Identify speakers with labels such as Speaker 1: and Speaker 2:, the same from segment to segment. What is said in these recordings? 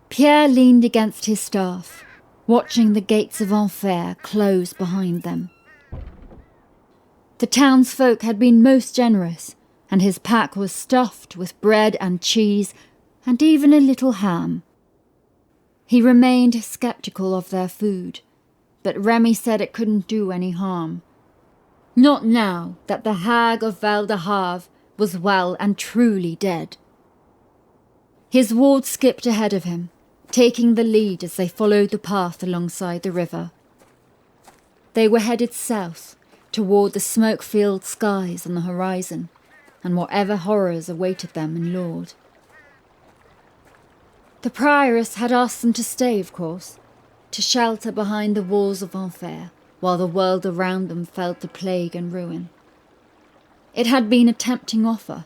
Speaker 1: Pierre leaned against his staff, watching the gates of Enfer close behind them. The townsfolk had been most generous, and his pack was stuffed with bread and cheese and even a little ham. He remained sceptical of their food, but Remy said it couldn't do any harm. Not now that the hag of Val de Havre was well and truly dead. His ward skipped ahead of him, taking the lead as they followed the path alongside the river. They were headed south, toward the smoke-filled skies on the horizon, and whatever horrors awaited them in Lourdes. The prioress had asked them to stay, of course, to shelter behind the walls of Enfer, while the world around them fell to plague and ruin. It had been a tempting offer,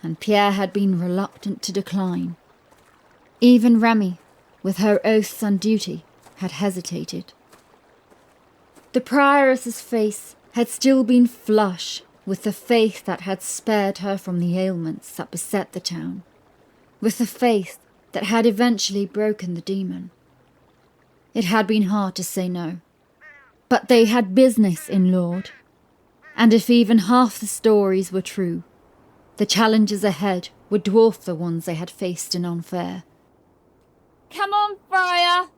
Speaker 1: and Pierre had been reluctant to decline. Even Remy, with her oaths and duty, had hesitated. The prioress's face had still been flush with the faith that had spared her from the ailments that beset the town, with the faith that had eventually broken the demon. It had been hard to say no, but they had business in Lourdes, and if even half the stories were true, the challenges ahead would dwarf the ones they had faced in Enfer.
Speaker 2: Come on, Friar,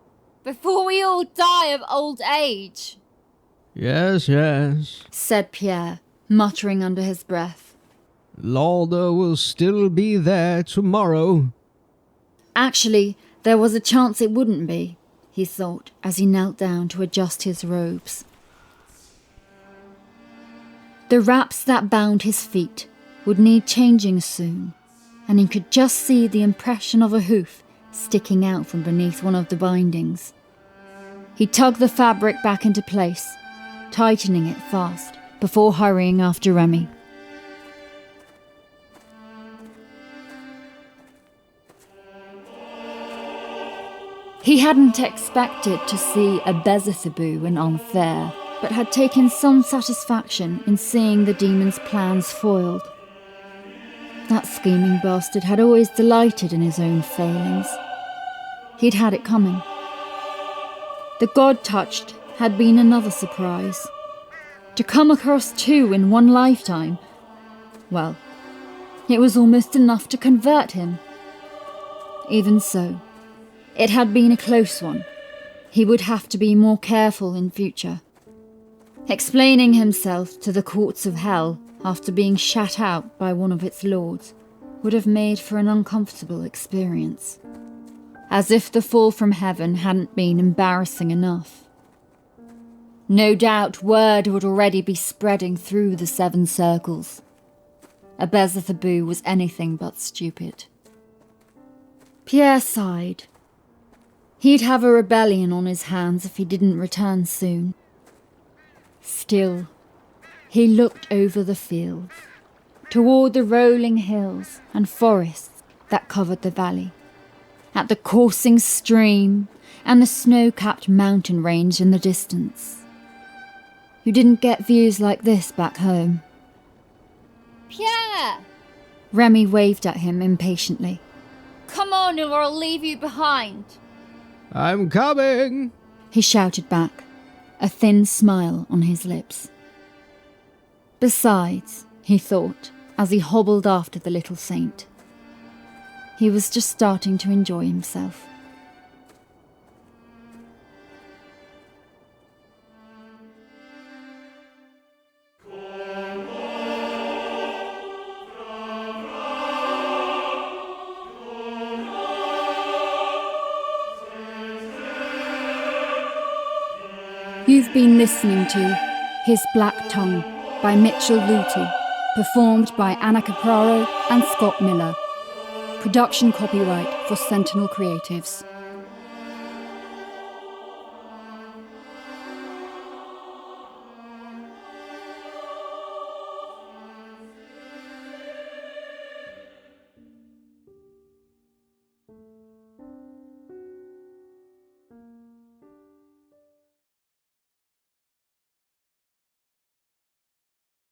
Speaker 2: before we all die of old age.
Speaker 3: Yes, yes,
Speaker 1: said Pierre, muttering under his breath.
Speaker 3: Lauder will still be there tomorrow.
Speaker 1: Actually, there was a chance it wouldn't be, he thought as he knelt down to adjust his robes. The wraps that bound his feet would need changing soon, and he could just see the impression of a hoof sticking out from beneath one of the bindings. He tugged the fabric back into place, tightening it fast before hurrying after Remy. He hadn't expected to see a Beelzebub in Enfer, but had taken some satisfaction in seeing the demon's plans foiled. That scheming bastard had always delighted in his own failings. He'd had it coming. The God-touched had been another surprise. To come across two in one lifetime, well, it was almost enough to convert him. Even so, it had been a close one. He would have to be more careful in future. Explaining himself to the courts of hell after being shut out by one of its lords would have made for an uncomfortable experience. As if the fall from heaven hadn't been embarrassing enough. No doubt word would already be spreading through the 7 circles. A Beelzebub was anything but stupid. Pierre sighed. He'd have a rebellion on his hands if he didn't return soon. Still, he looked over the field, toward the rolling hills and forests that covered the valley, at the coursing stream and the snow-capped mountain range in the distance. You didn't get views like this back home.
Speaker 2: Pierre!
Speaker 1: Remy waved at him impatiently.
Speaker 2: Come on or I'll leave you behind.
Speaker 3: I'm coming,
Speaker 1: he shouted back, a thin smile on his lips. Besides, he thought, as he hobbled after the little saint, he was just starting to enjoy himself. You've been listening to His Black Tongue by Mitchell Luty, performed by Anna Capraro and Scott Miller. Production copyright for Sentinel Creatives.